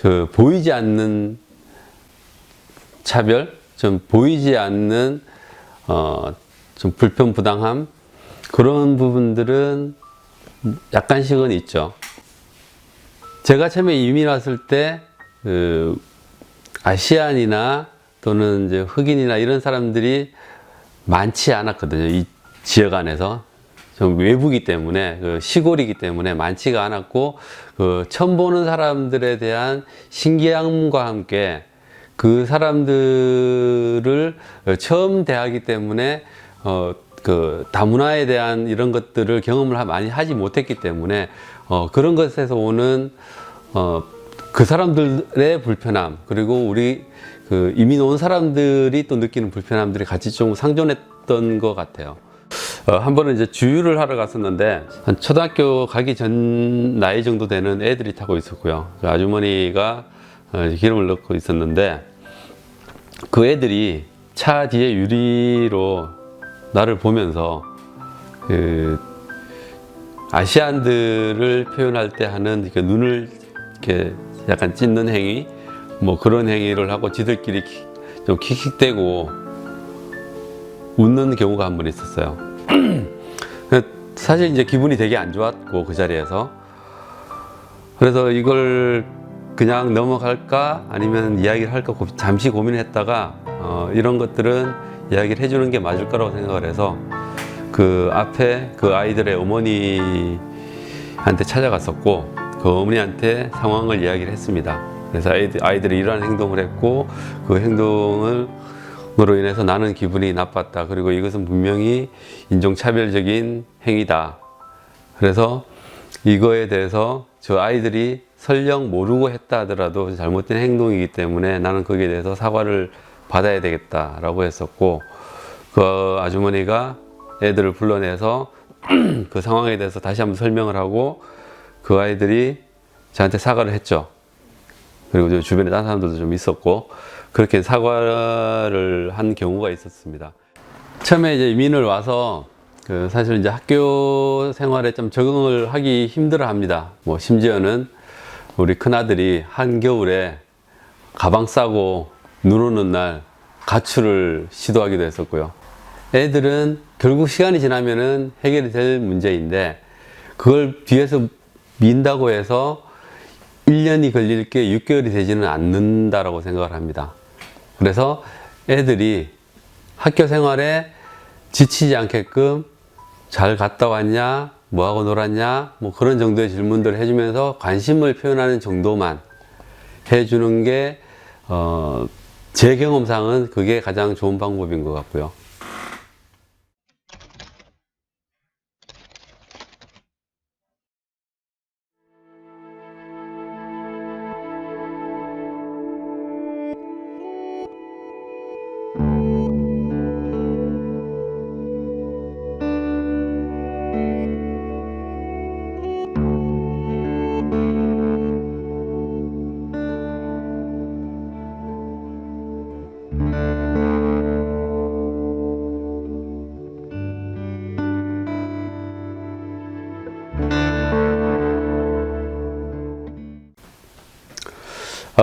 그 보이지 않는 차별, 좀 보이지 않는 좀 불편부당함, 그런 부분들은 약간씩은 있죠. 제가 처음에 이민 왔을 때 그 아시안이나 또는 이제 흑인이나 이런 사람들이 많지 않았거든요. 이 지역 안에서 좀 외부이기 때문에, 그 시골이기 때문에 많지가 않았고, 그 처음 보는 사람들에 대한 신기함과 함께 그 사람들을 처음 대하기 때문에 그 다문화에 대한 이런 것들을 경험을 많이 하지 못했기 때문에 그런 것에서 오는 그 사람들의 불편함, 그리고 우리 그 이민 온 사람들이 또 느끼는 불편함들이 같이 좀 상존했던 것 같아요. 한 번은 이제 주유를 하러 갔었는데, 한 초등학교 가기 전 나이 정도 되는 애들이 타고 있었고요. 그 아주머니가 기름을 넣고 있었는데, 그 애들이 차 뒤에 유리로 나를 보면서 그 아시안들을 표현할 때 하는 그 눈을 이렇게 약간 찢는 행위, 뭐 그런 행위를 하고 지들끼리 좀 킥킥대고 웃는 경우가 한 번 있었어요. 사실 이제 기분이 되게 안 좋았고, 그 자리에서. 그래서 이걸 그냥 넘어갈까 아니면 이야기를 할까 잠시 고민을 했다가 이런 것들은 이야기를 해주는 게 맞을 거라고 생각을 해서 그 앞에 그 아이들의 어머니한테 찾아갔었고, 그 어머니한테 상황을 이야기를 했습니다. 그래서 아이들이 이러한 행동을 했고, 그 행동으로 인해서 나는 기분이 나빴다. 그리고 이것은 분명히 인종차별적인 행위다. 그래서 이거에 대해서 저 아이들이 설령 모르고 했다 하더라도 잘못된 행동이기 때문에 나는 거기에 대해서 사과를 받아야 되겠다라고 했었고, 그 아주머니가 애들을 불러내서 그 상황에 대해서 다시 한번 설명을 하고, 그 아이들이 저한테 사과를 했죠. 그리고 주변에 다른 사람들도 좀 있었고, 그렇게 사과를 한 경우가 있었습니다. 처음에 이제 이민을 와서 그 사실 이제 학교 생활에 좀 적응을 하기 힘들어 합니다. 뭐 심지어는 우리 큰아들이 한겨울에 가방 싸고 눈 오는 날 가출을 시도하기도 했었고요. 애들은 결국 시간이 지나면은 해결이 될 문제인데, 그걸 뒤에서 민다고 해서 1년이 걸릴 게 6개월이 되지는 않는다라고 생각을 합니다. 그래서 애들이 학교 생활에 지치지 않게끔 잘 갔다 왔냐, 뭐하고 놀았냐, 뭐 그런 정도의 질문들을 해주면서 관심을 표현하는 정도만 해주는 게 제 경험상은 그게 가장 좋은 방법인 것 같고요.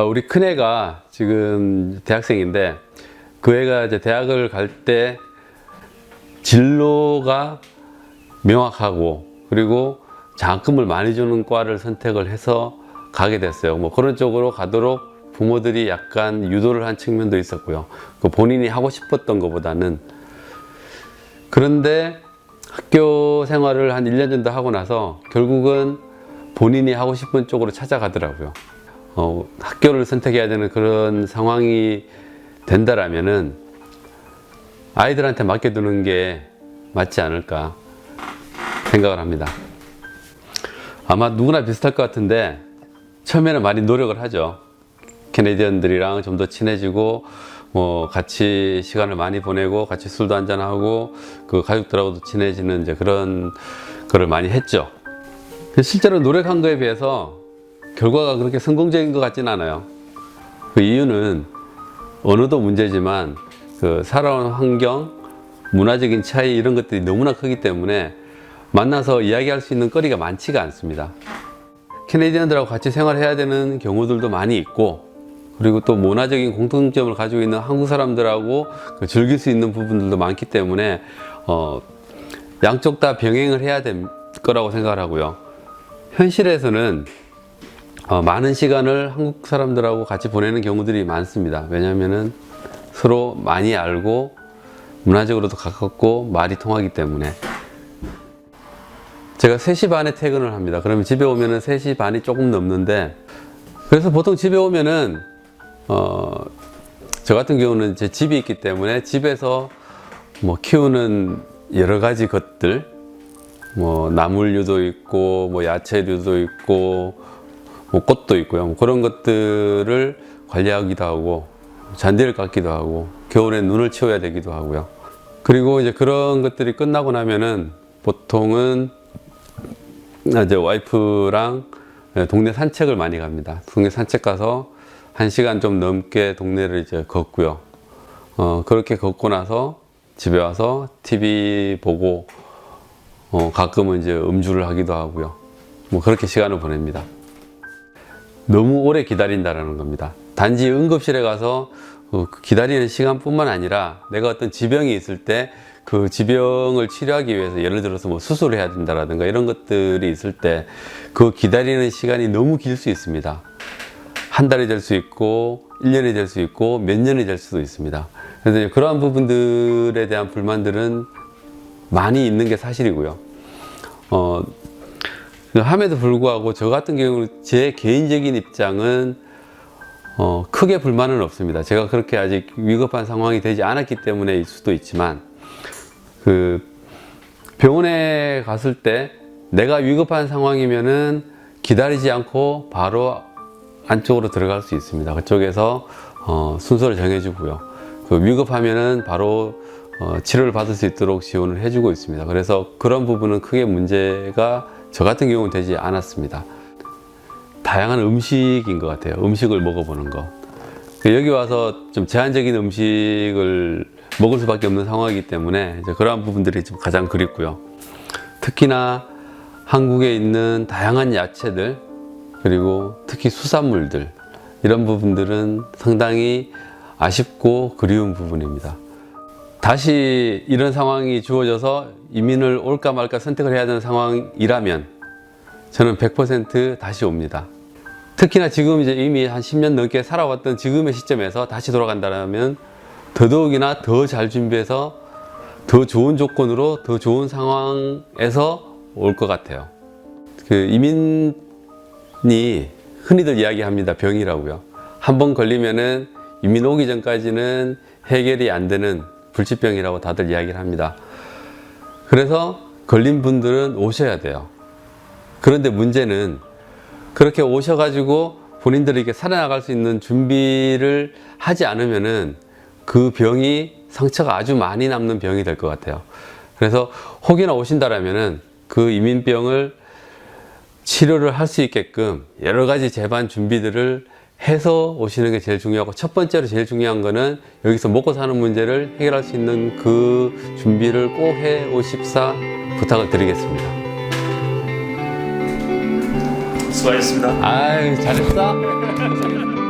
우리 큰애가 지금 대학생인데, 그 애가 이제 대학을 갈 때 진로가 명확하고, 그리고 장학금을 많이 주는 과를 선택을 해서 가게 됐어요. 뭐 그런 쪽으로 가도록 부모들이 약간 유도를 한 측면도 있었고요. 그 본인이 하고 싶었던 것보다는. 그런데 학교 생활을 한 1년 정도 하고 나서 결국은 본인이 하고 싶은 쪽으로 찾아가더라고요. 학교를 선택해야 되는 그런 상황이 된다라면은 아이들한테 맡겨두는 게 맞지 않을까 생각을 합니다. 아마 누구나 비슷할 것 같은데, 처음에는 많이 노력을 하죠. 캐네디언들이랑 좀 더 친해지고, 뭐 같이 시간을 많이 보내고, 같이 술도 한잔하고, 그 가족들하고도 친해지는 이제 그런 거를 많이 했죠. 실제로 노력한 거에 비해서 결과가 그렇게 성공적인 것 같지는 않아요. 그 이유는 언어도 문제지만 그 살아온 환경, 문화적인 차이, 이런 것들이 너무나 크기 때문에 만나서 이야기할 수 있는 거리가 많지가 않습니다. 캐네디언들하고 같이 생활해야 되는 경우들도 많이 있고, 그리고 또 문화적인 공통점을 가지고 있는 한국 사람들하고 즐길 수 있는 부분들도 많기 때문에 양쪽 다 병행을 해야 될 거라고 생각을 하고요. 현실에서는 많은 시간을 한국 사람들하고 같이 보내는 경우들이 많습니다. 왜냐하면은 서로 많이 알고 문화적으로도 가깝고 말이 통하기 때문에. 제가 3시 반에 퇴근을 합니다. 그러면 집에 오면은 3시 반이 조금 넘는데, 그래서 보통 집에 오면은 저 같은 경우는 제 집이 있기 때문에 집에서 뭐 키우는 여러 가지 것들, 뭐 나물류도 있고 뭐 야채류도 있고 뭐 꽃도 있고요. 뭐 그런 것들을 관리하기도 하고 잔디를 깎기도 하고 겨울에 눈을 치워야 되기도 하고요. 그리고 이제 그런 것들이 끝나고 나면은 보통은 이제 와이프랑 동네 산책을 많이 갑니다. 동네 산책 가서 1시간 좀 넘게 동네를 이제 걷고요. 그렇게 걷고 나서 집에 와서 TV 보고 가끔은 이제 음주를 하기도 하고요. 뭐 그렇게 시간을 보냅니다. 너무 오래 기다린다라는 겁니다. 단지 응급실에 가서 기다리는 시간뿐만 아니라 내가 어떤 지병이 있을 때 그 지병을 치료하기 위해서 예를 들어서 뭐 수술을 해야 된다라든가 이런 것들이 있을 때 그 기다리는 시간이 너무 길 수 있습니다. 한 달이 될 수 있고 1년이 될 수 있고 몇 년이 될 수도 있습니다. 그래서 그러한 부분들에 대한 불만들은 많이 있는 게 사실이고요. 함에도 불구하고 저 같은 경우는 제 개인적인 입장은 크게 불만은 없습니다. 제가 그렇게 아직 위급한 상황이 되지 않았기 때문에일 수도 있지만, 그 병원에 갔을 때 내가 위급한 상황이면은 기다리지 않고 바로 안쪽으로 들어갈 수 있습니다. 그쪽에서 순서를 정해주고요. 그 위급하면은 바로 치료를 받을 수 있도록 지원을 해주고 있습니다. 그래서 그런 부분은 크게 문제가 저 같은 경우는 되지 않았습니다. 다양한 음식인 것 같아요. 음식을 먹어보는 거. 여기 와서 좀 제한적인 음식을 먹을 수밖에 없는 상황이기 때문에 이제 그러한 부분들이 좀 가장 그립고요. 특히나 한국에 있는 다양한 야채들, 그리고 특히 수산물들, 이런 부분들은 상당히 아쉽고 그리운 부분입니다. 다시 이런 상황이 주어져서 이민을 올까 말까 선택을 해야 되는 상황이라면 저는 100% 다시 옵니다. 특히나 지금 이제 이미 한 10년 넘게 살아왔던 지금의 시점에서 다시 돌아간다면 더더욱이나 더 잘 준비해서 더 좋은 조건으로 더 좋은 상황에서 올 것 같아요. 그 이민이 흔히들 이야기합니다. 병이라고요. 한번 걸리면은 이민 오기 전까지는 해결이 안 되는 불치병이라고 다들 이야기를 합니다. 그래서 걸린 분들은 오셔야 돼요. 그런데 문제는 그렇게 오셔가지고 본인들이 이렇게 살아나갈 수 있는 준비를 하지 않으면은 그 병이 상처가 아주 많이 남는 병이 될 것 같아요. 그래서 혹여나 오신다라면은 그 이민병을 치료를 할 수 있게끔 여러 가지 재반 준비들을 해서 오시는 게 제일 중요하고, 첫 번째로 제일 중요한 거는 여기서 먹고 사는 문제를 해결할 수 있는 그 준비를 꼭 해 오십사 부탁을 드리겠습니다. 수고하셨습니다. 아유, 잘했어.